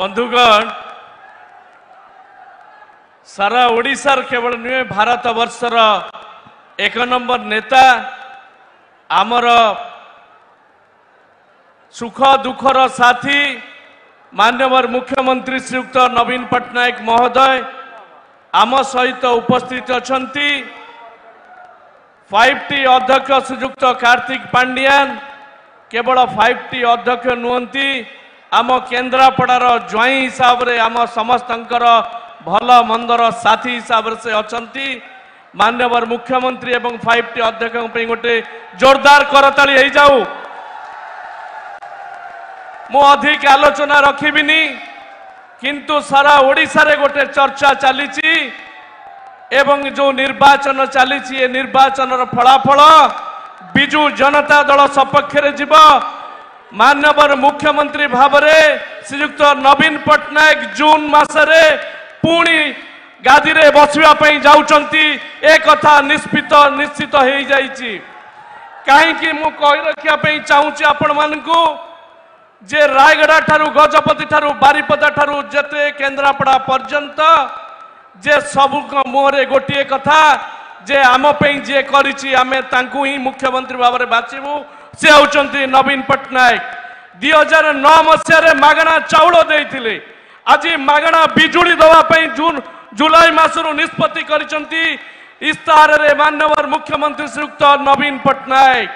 बंधुगण सारा ओडिशार केवल नुहे भारत वर्षर एक नंबर नेता आमर सुख दुखर साथी माननीय मुख्यमंत्री श्रीयुक्त नवीन पट्टनायक महोदय आम सहित उपस्थित अछंती 5T अध्यक्ष श्रीयुक्त कार्तिक पांडियान केवल 5T अध्यक्ष नुहंती आम केन्द्रापड़ार ज्वाई हिसाब रे आम समस्तंकर भल मंदर साथी हिसाब से अछंती माननीय मुख्यमंत्री एवं 5T अध्यक्ष गोटे जोरदार करताली हो जाऊ। मु अधिक आलोचना रखिबिनी किंतु सारा ओडिशा रे गोटे चर्चा चली एवं जो निर्वाचन चली निर्वाचन फलाफल बिजु जनता दल सपक्ष रे जीव माननीय मुख्यमंत्री भाव में श्रीयुक्त नवीन पट्टनायक जून मासरे पुणी गादी रे बसवाई जाउचंती ए कथा निश्चित हो जाइछि। कहीं मु कहि रखिया पे चाहूची आपण मानकु जे रायगड़ा ठारू गजपति ठारू बारिपदा ठारू जते केन्द्रापड़ा पर्यंत जे सबु मुहरे गोटे कथा जे आम पे जे करिछि आमे तांकु ही मुख्यमंत्री भाव में बाछिबु से होचंती नवीन पट्टनायक। 2009 मसीह मागणा चाउल देइथिले आज मागणा बिजुली दवा पे जुलाई मासरु निष्पत्ति करिसंती इस्ताहार रे माननीय मुख्यमंत्री श्रीयुक्त नवीन पट्टनायक।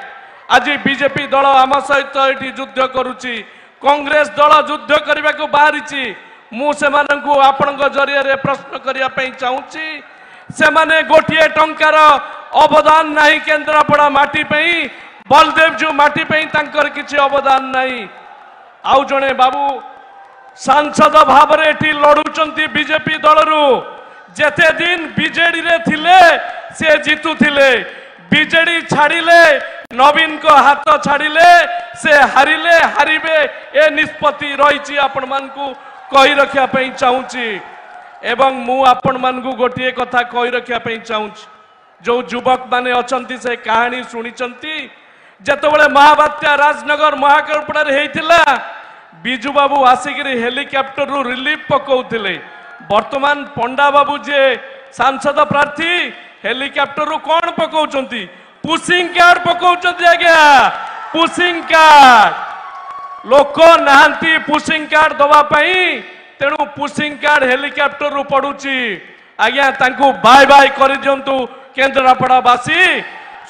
आज बीजेपी दल आम सहित ये युद्ध करुच्ची कांग्रेस दल युद्ध करने को बाहरी आपण जरिए प्रश्न करने चाहूँगी से माने गोटे टंकार अवदान नहीं केन्द्रापड़ा माटी पे बलदेव जो माटी पे किसी अवदान नहीं। आउ जड़े बाबू सांसद भाव में लड़ुंट बीजेपी दलरू जेते दिन बीजेडी रे थिले से जीतुथिले बीजेडी छाड़िले नवीन को हाथ छाड़िले से हारिले हारिबे ए निष्पत्ति रही आपण मानकु कहि रखिया पे चाहूँगी एवं मु आपण मानकु गोटे कथा कहि रखिया पे चाहूँगी जो युवक माने अछंती से कहानी शुणिचंती जेतेबेले महाबात्या राजनगर महाकालपड़ा रे हेतिला बिजू बाबू आसिकरी हेलिकॉप्टर रु रिलीफ पकाउथिले वर्तमान पंडा बाबू जे सांसद प्रार्थी हेलिकॉप्टर रु कौन पकाउचंती पुशिंग कार्ड पकाउचंती आज्ञा पुशिंग कार्ड लोक नाहंती पुशिंग कार्ड दवा पई तेणु पुशिंग कार्ड हेलिकॉप्टर रु पडुची आज्ञा तांकु बाय बाय करि दियंतु केन्द्रापड़ा वासी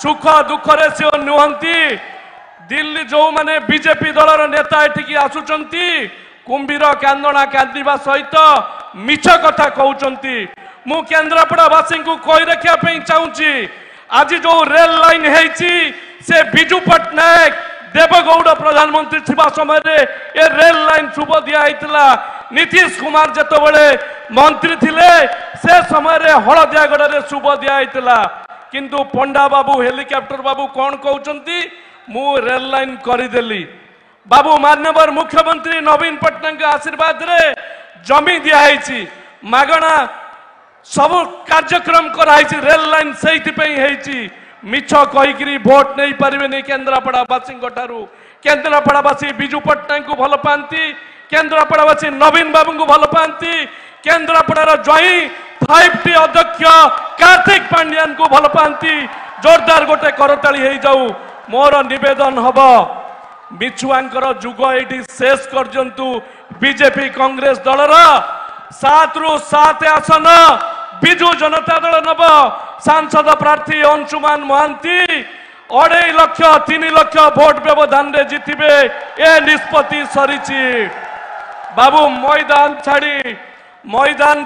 सुख दुख रे से नुहंती दिल्ली जो माने बीजेपी दलर नेता एठिकी आसुचंती कुंभीर कांदना कांदिबा सहित मिछ कथा कहउचंती। मु केन्द्रापड़ा वासी को कहि रखिया पे चाहूँगी आज जो रेल लाइन है से बिजू पट्टनायक देवगौड़ प्रधानमंत्री थिबा समय रे ए रेल लाइन शुभ दिया होता नीतीश कुमार जेतेबेले मंत्री थिले से समय रे हलदियागढ़ रे शुभ दिया होता किंतु पंडा बाबू हेलिकॉप्टर बाबू कौन कहउचंती मु रेल लाइन करदेली बाबू माननीय मुख्यमंत्री नवीन पट्टनायक आशीर्वाद रे जमी दिखाई मागणा सब कार्यक्रम कराई रेल लाइन से मिछ कहीकि भोट नहीं पारे केन्द्रापड़ावासी केन्द्रापड़ावासी बिजू पट्टनायक को भल पाती केन्द्रापड़ावासी नवीन बाबू को भल पाती केन्द्रापड़ार ज्वाई 5T अध्यक्ष कार्तिक पांडियान को भल पाती जोरदार गोटे करताली हो जाऊ। मोर निवेदन हम मिछुआंकर जुग ये शेष करजंतु बीजेपी कांग्रेस दलर 7 रु 7 आसन बिजु जनता दल नब सांसद प्रार्थी अंशुमान महांती 2.5 लाख 3 लाख भोट व्यवधान रे जितिबे ए निष्पत्ति सरीची बाबू मैदान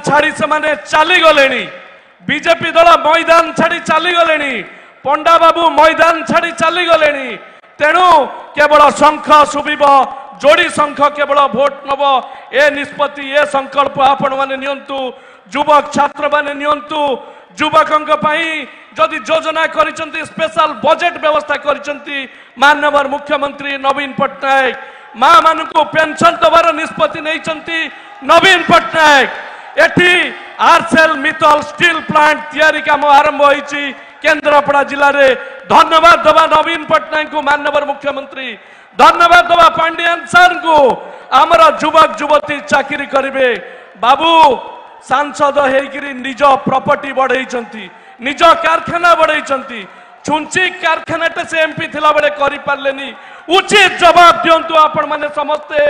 छाड़ी से माने चली गलेनी बीजेपी दल मैदान छाड़ी चली गलेनी पंडा बाबू मैदान छाड़ी चली गलेनी तेणु केवल शंख शुभिब जोड़ी शंख केवल भोट नब ए निष्पत्ति ए संकल्प आपण माने नियंतु युवक छात्र माने नियंतु युवकों जदि योजना करिसंती स्पेशल बजेट व्यवस्था करिसंती माननीय मुख्यमंत्री नवीन पट्टनायक माँ मान को पेंशन दबार निष्पत्ति नहीं नवीन पट्टनायक एटी आरसेल मित्तल स्टील प्लांट तैयारी काम आरंभ होईची केन्द्रापड़ा जिले में धन्यवाद दबा नवीन पट्टनायक को माननीय मुख्यमंत्री धन्यवाद दबा पांडियान सर को आमर युवक युवती चाकरी करेंगे बाबू सांसद होकर निज प्रॉपर्टी बढ़ई निज कारखाना बढ़ई छुंची कारखाना से एमपी थिला बेले करि पारलेनी उचित जवाब दिंतु आपण माने समस्ते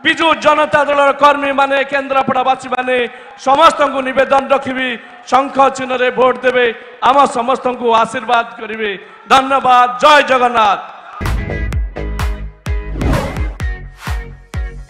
बिजु जनता दल कर्मी माने केन्द्रापड़ावासी माने समस्त को निवेदन रखी शंख चिन्ह रे भोट देवे आम समस्त को आशीर्वाद करेंगे धन्यवाद जय जगन्नाथ।